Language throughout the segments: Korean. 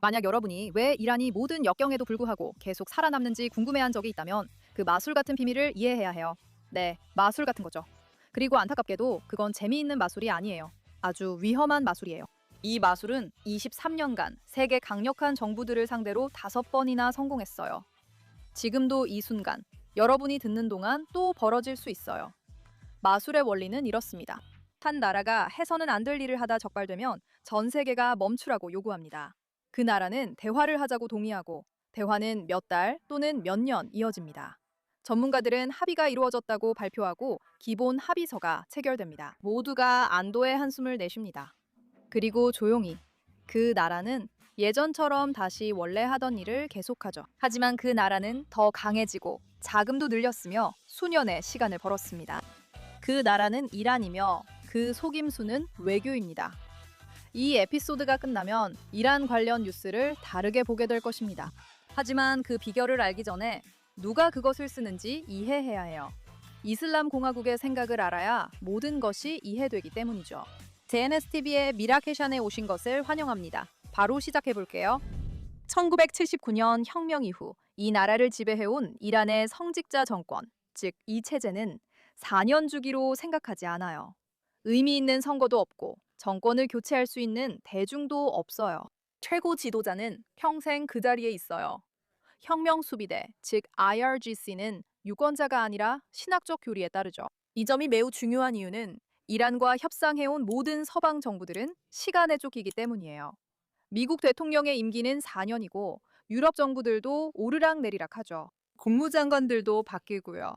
만약 여러분이 왜 이란이 모든 역경에도 불구하고 계속 살아남는지 궁금해한 적이 있다면 그 마술 같은 비밀을 이해해야 해요. 네, 마술 같은 거죠. 그리고 안타깝게도 그건 재미있는 마술이 아니에요. 아주 위험한 마술이에요. 이 마술은 23년간 세계 강력한 정부들을 상대로 5번이나 성공했어요. 지금도 이 순간 여러분이 듣는 동안 또 벌어질 수 있어요. 마술의 원리는 이렇습니다. 한 나라가 해서는 안 될 일을 하다 적발되면 전 세계가 멈추라고 요구합니다. 그 나라는 대화를 하자고 동의하고 대화는 몇 달 또는 몇 년 이어집니다. 전문가들은 합의가 이루어졌다고 발표하고 기본 합의서가 체결됩니다. 모두가 안도의 한숨을 내쉽니다. 그리고 조용히 그 나라는 예전처럼 다시 원래 하던 일을 계속하죠. 하지만 그 나라는 더 강해지고 자금도 늘렸으며 수년의 시간을 벌었습니다. 그 나라는 이란이며 그 속임수는 외교입니다. 이 에피소드가 끝나면 이란 관련 뉴스를 다르게 보게 될 것입니다. 하지만 그 비결을 알기 전에 누가 그것을 쓰는지 이해해야 해요. 이슬람 공화국의 생각을 알아야 모든 것이 이해되기 때문이죠. JNSTV의 미라케샨에 오신 것을 환영합니다. 바로 시작해 볼게요. 1979년 혁명 이후 이 나라를 지배해온 이란의 성직자 정권, 즉 이 체제는 4년 주기로 생각하지 않아요. 의미 있는 선거도 없고 정권을 교체할 수 있는 대중도 없어요. 최고 지도자는 평생 그 자리에 있어요. 혁명 수비대, 즉 IRGC는 유권자가 아니라 신학적 교리에 따르죠. 이 점이 매우 중요한 이유는 이란과 협상해온 모든 서방 정부들은 시간에 쫓기기 때문이에요. 미국 대통령의 임기는 4년이고 유럽 정부들도 오르락내리락 하죠. 국무장관들도 바뀌고요.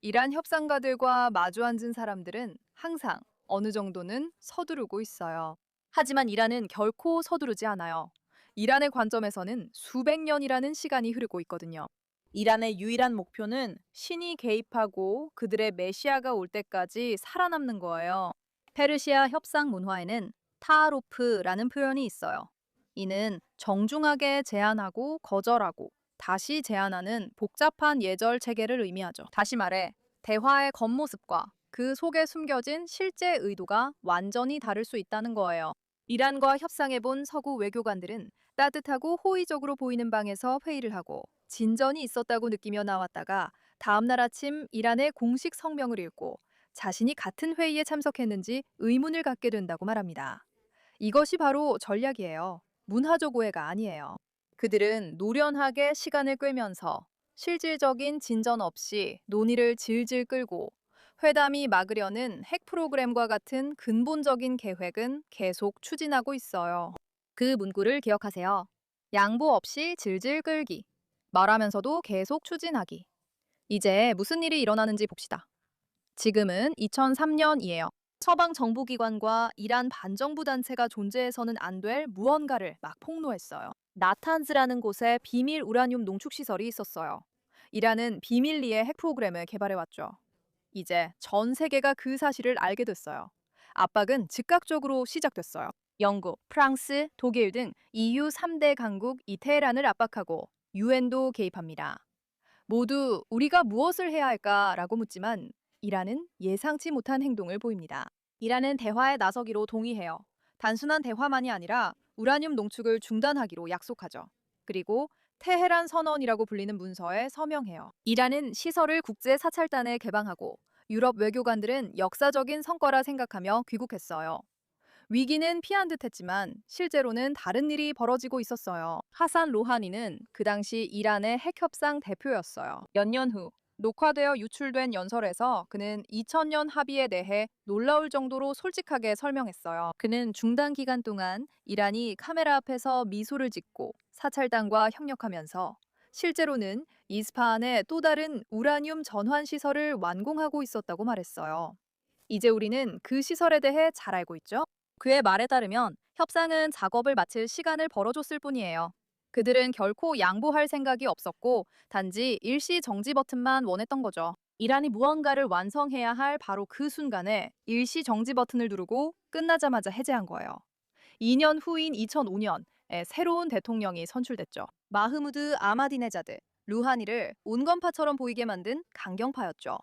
이란 협상가들과 마주 앉은 사람들은 항상 어느 정도는 서두르고 있어요. 하지만 이란은 결코 서두르지 않아요. 이란의 관점에서는 수백 년이라는 시간이 흐르고 있거든요. 이란의 유일한 목표는 신이 개입하고 그들의 메시아가 올 때까지 살아남는 거예요. 페르시아 협상 문화에는 타하로프라는 표현이 있어요. 이는 정중하게 제안하고 거절하고 다시 제안하는 복잡한 예절 체계를 의미하죠. 다시 말해, 대화의 겉모습과 그 속에 숨겨진 실제 의도가 완전히 다를 수 있다는 거예요. 이란과 협상해본 서구 외교관들은 따뜻하고 호의적으로 보이는 방에서 회의를 하고 진전이 있었다고 느끼며 나왔다가 다음날 아침 이란의 공식 성명을 읽고 자신이 같은 회의에 참석했는지 의문을 갖게 된다고 말합니다. 이것이 바로 전략이에요. 문화적 오해가 아니에요. 그들은 노련하게 시간을 끌면서 실질적인 진전 없이 논의를 질질 끌고 회담이 막으려는 핵 프로그램과 같은 근본적인 계획은 계속 추진하고 있어요. 그 문구를 기억하세요. 양보 없이 질질 끌기. 말하면서도 계속 추진하기. 이제 무슨 일이 일어나는지 봅시다. 지금은 2003년이에요. 서방 정부기관과 이란 반정부 단체가 존재해서는 안 될 무언가를 막 폭로했어요. 나탄즈라는 곳에 비밀 우라늄 농축 시설이 있었어요. 이란은 비밀리에 핵 프로그램을 개발해왔죠. 이제 전 세계가 그 사실을 알게 됐어요. 압박은 즉각적으로 시작됐어요. 영국, 프랑스, 독일 등 EU 3대 강국이 테헤란을 압박하고 유엔도 개입합니다. 모두 우리가 무엇을 해야 할까라고 묻지만 이란은 예상치 못한 행동을 보입니다. 이란은 대화에 나서기로 동의해요. 단순한 대화만이 아니라 우라늄 농축을 중단하기로 약속하죠. 그리고 테헤란 선언이라고 불리는 문서에 서명해요. 이란은 시설을 국제 사찰단에 개방하고 유럽 외교관들은 역사적인 성과라 생각하며 귀국했어요. 위기는 피한 듯 했지만 실제로는 다른 일이 벌어지고 있었어요. 하산 로하니는 그 당시 이란의 핵협상 대표였어요. 몇 년 후 녹화되어 유출된 연설에서 그는 2000년 합의에 대해 놀라울 정도로 솔직하게 설명했어요. 그는 중단 기간 동안 이란이 카메라 앞에서 미소를 짓고 사찰단과 협력하면서 실제로는 이스파한에 또 다른 우라늄 전환 시설을 완공하고 있었다고 말했어요. 이제 우리는 그 시설에 대해 잘 알고 있죠? 그의 말에 따르면 협상은 작업을 마칠 시간을 벌어줬을 뿐이에요. 그들은 결코 양보할 생각이 없었고 단지 일시 정지 버튼만 원했던 거죠. 이란이 무언가를 완성해야 할 바로 그 순간에 일시 정지 버튼을 누르고 끝나자마자 해제한 거예요. 2년 후인 2005년에 새로운 대통령이 선출됐죠. 마흐무드 아마디네자드, 루하니를 온건파처럼 보이게 만든 강경파였죠.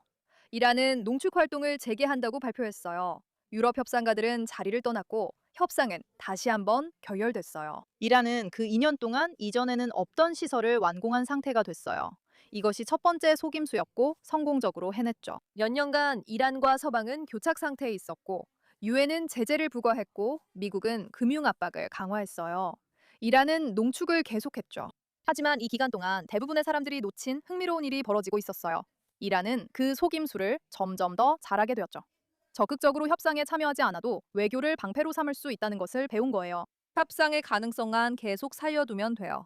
이란은 농축 활동을 재개한다고 발표했어요. 유럽 협상가들은 자리를 떠났고 협상은 다시 한번 결렬됐어요. 이란은 그 2년 동안 이전에는 없던 시설을 완공한 상태가 됐어요. 이것이 첫 번째 속임수였고 성공적으로 해냈죠. 몇 년간 이란과 서방은 교착 상태에 있었고 유엔은 제재를 부과했고 미국은 금융 압박을 강화했어요. 이란은 농축을 계속했죠. 하지만 이 기간 동안 대부분의 사람들이 놓친 흥미로운 일이 벌어지고 있었어요. 이란은 그 속임수를 점점 더 잘하게 되었죠. 적극적으로 협상에 참여하지 않아도 외교를 방패로 삼을 수 있다는 것을 배운 거예요. 협상의 가능성만 계속 살려두면 돼요.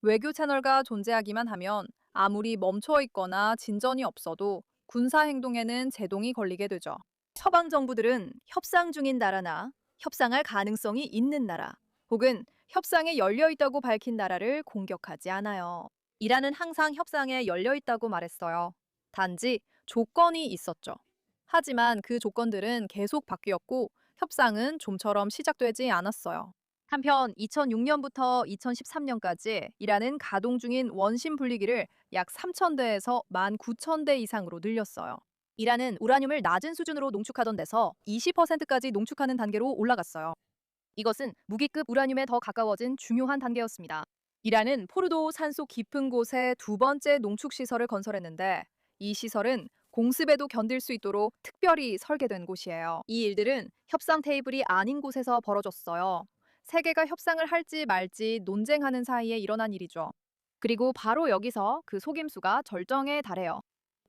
외교 채널가 존재하기만 하면 아무리 멈춰 있거나 진전이 없어도 군사 행동에는 제동이 걸리게 되죠. 서방 정부들은 협상 중인 나라나 협상할 가능성이 있는 나라 혹은 협상에 열려 있다고 밝힌 나라를 공격하지 않아요. 이란은 항상 협상에 열려 있다고 말했어요. 단지 조건이 있었죠. 하지만 그 조건들은 계속 바뀌었고 협상은 좀처럼 시작되지 않았어요. 한편 2006년부터 2013년까지 이란은 가동 중인 원심 분리기를 약 3,000대에서 19,000대 이상으로 늘렸어요. 이란은 우라늄을 낮은 수준으로 농축하던 데서 20%까지 농축하는 단계로 올라갔어요. 이것은 무기급 우라늄에 더 가까워진 중요한 단계였습니다. 이란은 포르도 산속 깊은 곳에 두 번째 농축 시설을 건설했는데 이 시설은 공습에도 견딜 수 있도록 특별히 설계된 곳이에요. 이 일들은 협상 테이블이 아닌 곳에서 벌어졌어요. 세계가 협상을 할지 말지 논쟁하는 사이에 일어난 일이죠. 그리고 바로 여기서 그 속임수가 절정에 달해요.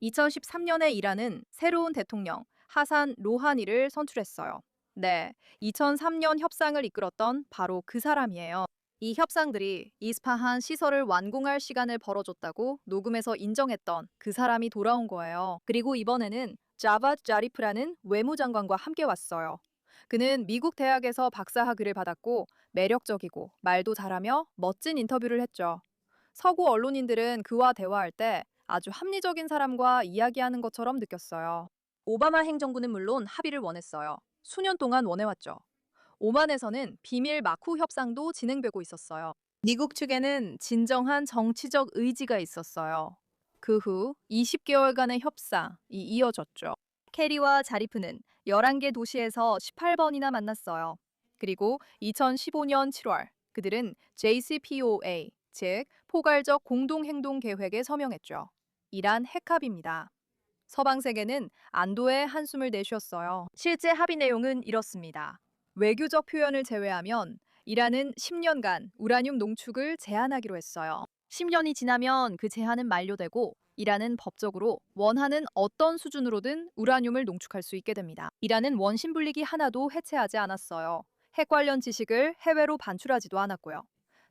2013년에 이란은 새로운 대통령 하산 로하니를 선출했어요. 네, 2003년 협상을 이끌었던 바로 그 사람이에요. 이 협상들이 이스파한 시설을 완공할 시간을 벌어줬다고 녹음에서 인정했던 그 사람이 돌아온 거예요. 그리고 이번에는 자바드 자리프라는 외무장관과 함께 왔어요. 그는 미국 대학에서 박사학위를 받았고 매력적이고 말도 잘하며 멋진 인터뷰를 했죠. 서구 언론인들은 그와 대화할 때 아주 합리적인 사람과 이야기하는 것처럼 느꼈어요. 오바마 행정부는 물론 합의를 원했어요. 수년 동안 원해왔죠. 오만에서는 비밀 마쿠 협상도 진행되고 있었어요. 미국 측에는 진정한 정치적 의지가 있었어요. 그 후 20개월간의 협상이 이어졌죠. 캐리와 자리프는 11개 도시에서 18번이나 만났어요. 그리고 2015년 7월 그들은 JCPOA, 즉 포괄적 공동행동 계획에 서명했죠. 이란 핵합의입니다. 서방 세계는 안도의 한숨을 내쉬었어요. 실제 합의 내용은 이렇습니다. 외교적 표현을 제외하면 이란은 10년간 우라늄 농축을 제한하기로 했어요. 10년이 지나면 그 제한은 만료되고 이란은 법적으로 원하는 어떤 수준으로든 우라늄을 농축할 수 있게 됩니다. 이란은 원심 분리기 하나도 해체하지 않았어요. 핵 관련 지식을 해외로 반출하지도 않았고요.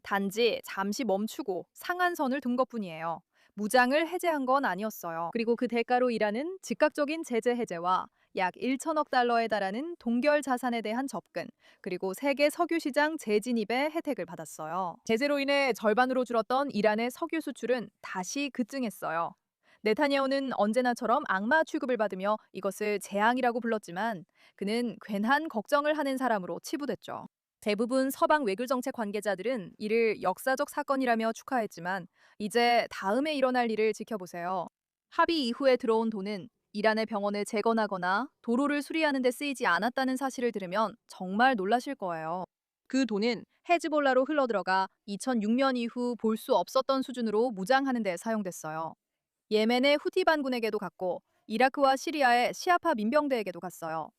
단지 잠시 멈추고 상한선을 둔 것뿐이에요. 무장을 해제한 건 아니었어요. 그리고 그 대가로 이란은 즉각적인 제재 해제와 약 1천억 달러에 달하는 동결 자산에 대한 접근, 그리고 세계 석유 시장 재진입의 혜택을 받았어요. 제재로 인해 절반으로 줄었던 이란의 석유 수출은 다시 급증했어요. 네타냐후는 언제나처럼 악마 취급을 받으며 이것을 재앙이라고 불렀지만 그는 괜한 걱정을 하는 사람으로 치부됐죠. 대부분 서방 외교정책 관계자들은 이를 역사적 사건이라며 축하했지만 이제 다음에 일어날 일을 지켜보세요. 합의 이후에 들어온 돈은 이란의 병원을 재건하거나 도로를 수리하는 데 쓰이지 않았다는 사실을 들으면 정말 놀라실 거예요. 그 돈은 헤즈볼라로 흘러들어가 2006년 이후 볼 수 없었던 수준으로 무장하는 데 사용됐어요. 예멘의 후티 반군에게도 갔고 이라크와 시리아의 시아파 민병대에게도 갔어요.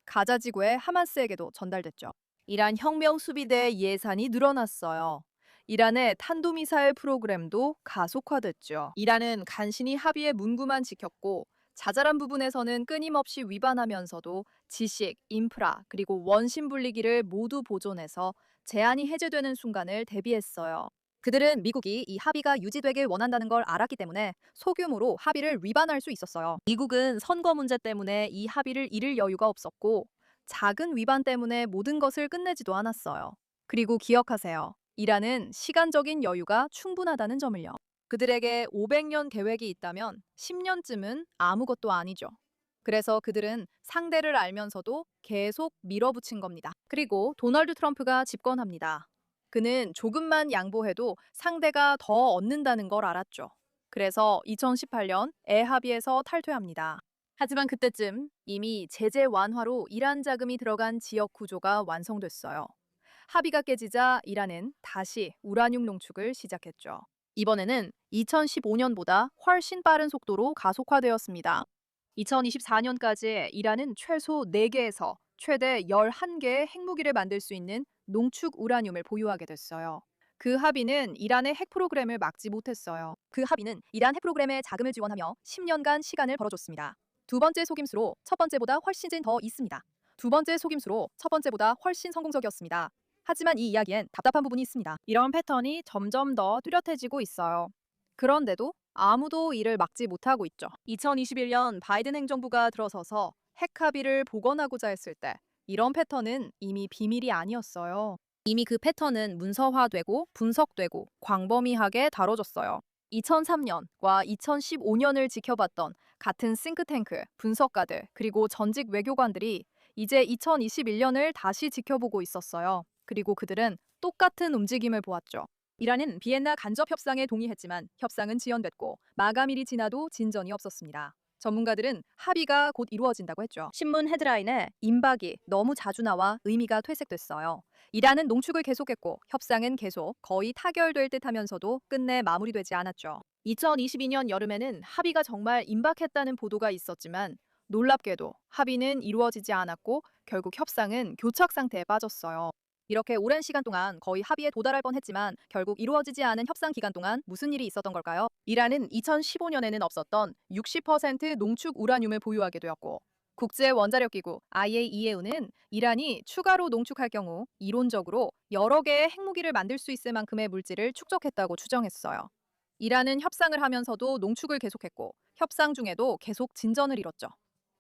가자 지구의 하마스에게도 전달됐죠. 이란 혁명 수비대 예산이 늘어났어요. 이란의 탄도미사일 프로그램도 가속화됐죠. 이란은 간신히 합의의 문구만 지켰고 자잘한 부분에서는 끊임없이 위반하면서도 지식, 인프라, 그리고 원심 분리기를 모두 보존해서 제한이 해제되는 순간을 대비했어요. 그들은 미국이 이 합의가 유지되길 원한다는 걸 알았기 때문에 소규모로 합의를 위반할 수 있었어요. 미국은 선거 문제 때문에 이 합의를 잃을 여유가 없었고 작은 위반 때문에 모든 것을 끝내지도 않았어요. 그리고 기억하세요. 이란은 시간적인 여유가 충분하다는 점을요. 그들에게 500년 계획이 있다면 10년쯤은 아무것도 아니죠. 그래서 그들은 상대를 알면서도 계속 밀어붙인 겁니다. 그리고 도널드 트럼프가 집권합니다. 그는 조금만 양보해도 상대가 더 얻는다는 걸 알았죠. 그래서 2018년 애합의에서 탈퇴합니다. 하지만 그때쯤 이미 제재 완화로 이란 자금이 들어간 지역 구조가 완성됐어요. 합의가 깨지자 이란은 다시 우라늄 농축을 시작했죠. 이번에는 2015년보다 훨씬 빠른 속도로 가속화되었습니다. 2024년까지 이란은 최소 4개에서 최대 11개의 핵무기를 만들 수 있는 농축 우라늄을 보유하게 됐어요. 그 합의는 이란의 핵 프로그램을 막지 못했어요. 그 합의는 이란 핵 프로그램에 자금을 지원하며 10년간 시간을 벌어줬습니다. 두 번째 속임수로 첫 번째보다 훨씬 더 있습니다. 두 번째 속임수로 첫 번째보다 훨씬 성공적이었습니다. 하지만 이 이야기엔 답답한 부분이 있습니다. 이런 패턴이 점점 더 뚜렷해지고 있어요. 그런데도 아무도 이를 막지 못하고 있죠. 2021년 바이든 행정부가 들어서서 핵 합의를 복원하고자 했을 때 이런 패턴은 이미 비밀이 아니었어요. 이미 그 패턴은 문서화되고 분석되고 광범위하게 다뤄졌어요. 2003년과 2015년을 지켜봤던 같은 싱크탱크, 분석가들, 그리고 전직 외교관들이 이제 2021년을 다시 지켜보고 있었어요. 그리고 그들은 똑같은 움직임을 보았죠. 이란은 비엔나 간접 협상에 동의했지만 협상은 지연됐고 마감일이 지나도 진전이 없었습니다. 전문가들은 합의가 곧 이루어진다고 했죠. 신문 헤드라인에 임박이 너무 자주 나와 의미가 퇴색됐어요. 이란은 농축을 계속했고 협상은 계속 거의 타결될 듯 하면서도 끝내 마무리되지 않았죠. 2022년 여름에는 합의가 정말 임박했다는 보도가 있었지만 놀랍게도 합의는 이루어지지 않았고 결국 협상은 교착 상태에 빠졌어요. 이렇게 오랜 시간 동안 거의 합의에 도달할 뻔했지만 결국 이루어지지 않은 협상 기간 동안 무슨 일이 있었던 걸까요? 이란은 2015년에는 없었던 60% 농축 우라늄을 보유하게 되었고 국제원자력기구 IAEA는 이란이 추가로 농축할 경우 이론적으로 여러 개의 핵무기를 만들 수 있을 만큼의 물질을 축적했다고 추정했어요. 이란은 협상을 하면서도 농축을 계속했고 협상 중에도 계속 진전을 이뤘죠.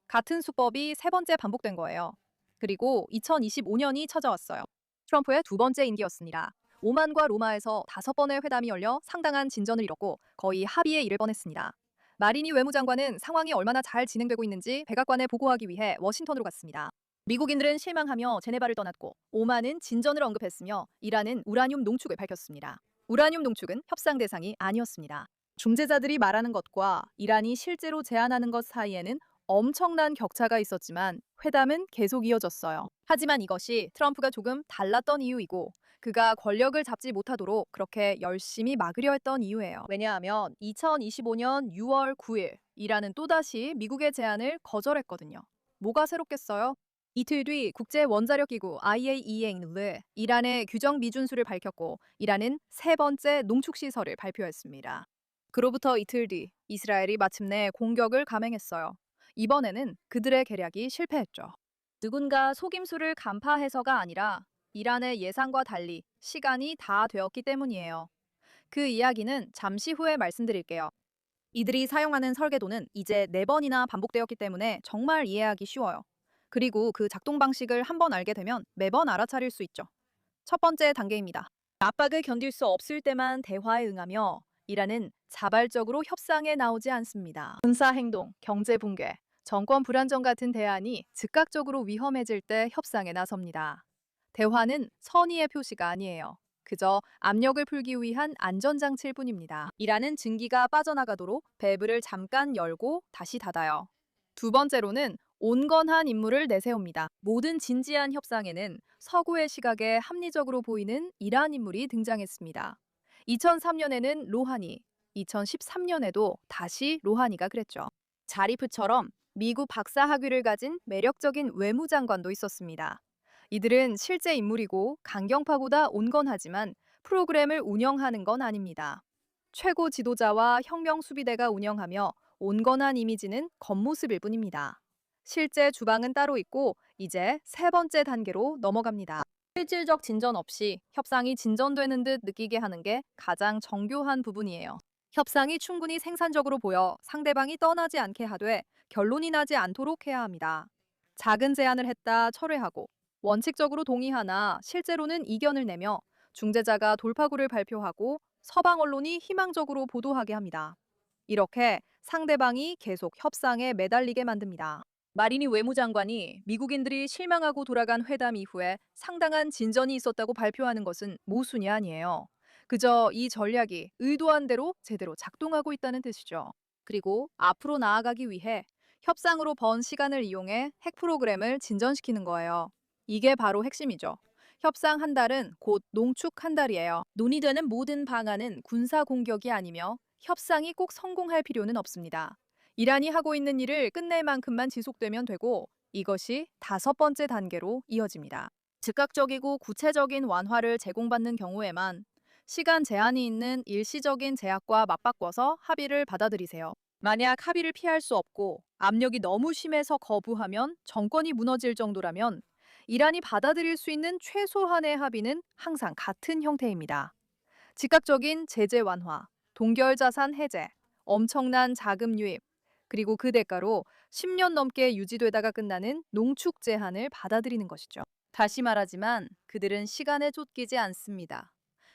같은 수법이 세 번째 반복된 거예요. 그리고 2025년이 찾아왔어요. 트럼프의 두 번째 임기였습니다. 오만과 로마에서 5번의 회담이 열려 상당한 진전을 이뤘고 거의 합의에 이를 뻔했습니다. 마리니 외무장관은 상황이 얼마나 잘 진행되고 있는지 백악관에 보고하기 위해 워싱턴으로 갔습니다. 미국인들은 실망하며 제네바를 떠났고 오만은 진전을 언급했으며 이란은 우라늄 농축을 밝혔습니다. 우라늄 농축은 협상 대상이 아니었습니다. 중재자들이 말하는 것과 이란이 실제로 제안하는 것 사이에는 엄청난 격차가 있었지만 회담은 계속 이어졌어요. 하지만 이것이 트럼프가 조금 달랐던 이유이고 그가 권력을 잡지 못하도록 그렇게 열심히 막으려 했던 이유예요. 왜냐하면 2025년 6월 9일 이란은 또다시 미국의 제안을 거절했거든요. 뭐가 새롭겠어요? 이틀 뒤 국제원자력기구 IAEA는 이란의 규정 미준수를 밝혔고 이란은 세 번째 농축시설을 발표했습니다. 그로부터 이틀 뒤 이스라엘이 마침내 공격을 감행했어요. 이번에는 그들의 계략이 실패했죠. 누군가 속임수를 간파해서가 아니라 이란의 예상과 달리 시간이 다 되었기 때문이에요. 그 이야기는 잠시 후에 말씀드릴게요. 이들이 사용하는 설계도는 이제 4번이나 반복되었기 때문에 정말 이해하기 쉬워요. 그리고 그 작동 방식을 한번 알게 되면 매번 알아차릴 수 있죠. 첫 번째 단계입니다. 압박을 견딜 수 없을 때만 대화에 응하며 이란은 자발적으로 협상에 나오지 않습니다. 군사행동, 경제붕괴, 정권 불안정 같은 대안이 즉각적으로 위험해질 때 협상에 나섭니다. 대화는 선의의 표시가 아니에요. 그저 압력을 풀기 위한 안전장치일 뿐입니다. 이란은 증기가 빠져나가도록 밸브를 잠깐 열고 다시 닫아요. 두 번째로는 온건한 인물을 내세웁니다. 모든 진지한 협상에는 서구의 시각에 합리적으로 보이는 이란 인물이 등장했습니다. 2003년에는 로하니, 2013년에도 다시 로하니가 그랬죠. 자리프처럼 미국 박사 학위를 가진 매력적인 외무장관도 있었습니다. 이들은 실제 인물이고 강경파보다 온건하지만 프로그램을 운영하는 건 아닙니다. 최고 지도자와 혁명 수비대가 운영하며 온건한 이미지는 겉모습일 뿐입니다. 실제 주방은 따로 있고 이제 세 번째 단계로 넘어갑니다. 실질적 진전 없이 협상이 진전되는 듯 느끼게 하는 게 가장 정교한 부분이에요. 협상이 충분히 생산적으로 보여 상대방이 떠나지 않게 하되 결론이 나지 않도록 해야 합니다. 작은 제안을 했다 철회하고 원칙적으로 동의하나 실제로는 이견을 내며 중재자가 돌파구를 발표하고 서방 언론이 희망적으로 보도하게 합니다. 이렇게 상대방이 계속 협상에 매달리게 만듭니다. 마리니 외무장관이 미국인들이 실망하고 돌아간 회담 이후에 상당한 진전이 있었다고 발표하는 것은 모순이 아니에요. 그저 이 전략이 의도한 대로 제대로 작동하고 있다는 뜻이죠. 그리고 앞으로 나아가기 위해 협상으로 번 시간을 이용해 핵 프로그램을 진전시키는 거예요. 이게 바로 핵심이죠. 협상 한 달은 곧 농축 한 달이에요. 논의되는 모든 방안은 군사 공격이 아니며 협상이 꼭 성공할 필요는 없습니다. 이란이 하고 있는 일을 끝낼 만큼만 지속되면 되고 이것이 5번째 단계로 이어집니다. 즉각적이고 구체적인 완화를 제공받는 경우에만 시간 제한이 있는 일시적인 제약과 맞바꿔서 합의를 받아들이세요. 만약 합의를 피할 수 없고 압력이 너무 심해서 거부하면 정권이 무너질 정도라면 이란이 받아들일 수 있는 최소한의 합의는 항상 같은 형태입니다. 즉각적인 제재 완화, 동결 자산 해제, 엄청난 자금 유입, 그리고 그 대가로 10년 넘게 유지되다가 끝나는 농축 제한을 받아들이는 것이죠. 다시 말하지만 그들은 시간에 쫓기지 않습니다.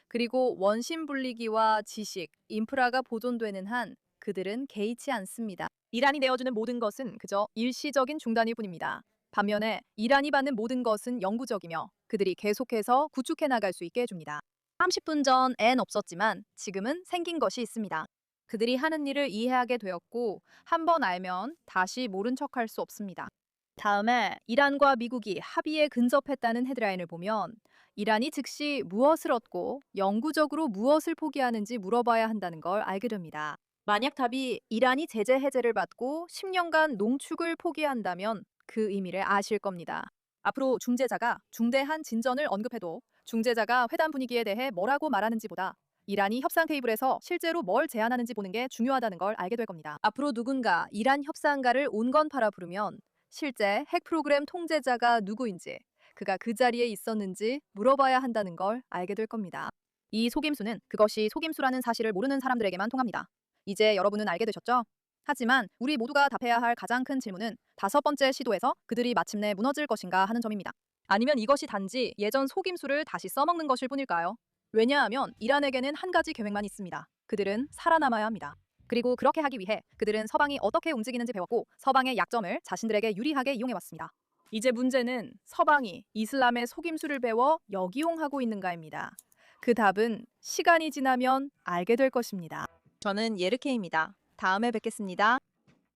그리고 원심 분리기와 지식, 인프라가 보존되는 한 그들은 개의치 않습니다. 이란이 내어주는 모든 것은 그저 일시적인 중단일 뿐입니다. 반면에 이란이 받는 모든 것은 영구적이며 그들이 계속해서 구축해 나갈 수 있게 해줍니다. 30분 전엔 없었지만 지금은 생긴 것이 있습니다. 그들이 하는 일을 이해하게 되었고 한 번 알면 다시 모른 척할 수 없습니다. 다음에 이란과 미국이 합의에 근접했다는 헤드라인을 보면 이란이 즉시 무엇을 얻고 영구적으로 무엇을 포기하는지 물어봐야 한다는 걸 알게 됩니다. 만약 답이 이란이 제재 해제를 받고 10년간 농축을 포기한다면 그 의미를 아실 겁니다. 앞으로 중재자가 중대한 진전을 언급해도 중재자가 회담 분위기에 대해 뭐라고 말하는지보다 이란이 협상 테이블에서 실제로 뭘 제안하는지 보는 게 중요하다는 걸 알게 될 겁니다. 앞으로 누군가 이란 협상가를 온건파라 부르면 실제 핵 프로그램 통제자가 누구인지, 그가 그 자리에 있었는지 물어봐야 한다는 걸 알게 될 겁니다. 이 속임수는 그것이 속임수라는 사실을 모르는 사람들에게만 통합니다. 이제 여러분은 알게 되셨죠? 하지만 우리 모두가 답해야 할 가장 큰 질문은 5번째 시도에서 그들이 마침내 무너질 것인가 하는 점입니다. 아니면 이것이 단지 예전 속임수를 다시 써먹는 것일 뿐일까요? 왜냐하면 이란에게는 한 가지 계획만 있습니다. 그들은 살아남아야 합니다. 그리고 그렇게 하기 위해 그들은 서방이 어떻게 움직이는지 배웠고 서방의 약점을 자신들에게 유리하게 이용해왔습니다. 이제 문제는 서방이 이슬람의 속임수를 배워 역이용하고 있는가입니다. 그 답은 시간이 지나면 알게 될 것입니다. 저는 예르케입니다. 다음에 뵙겠습니다.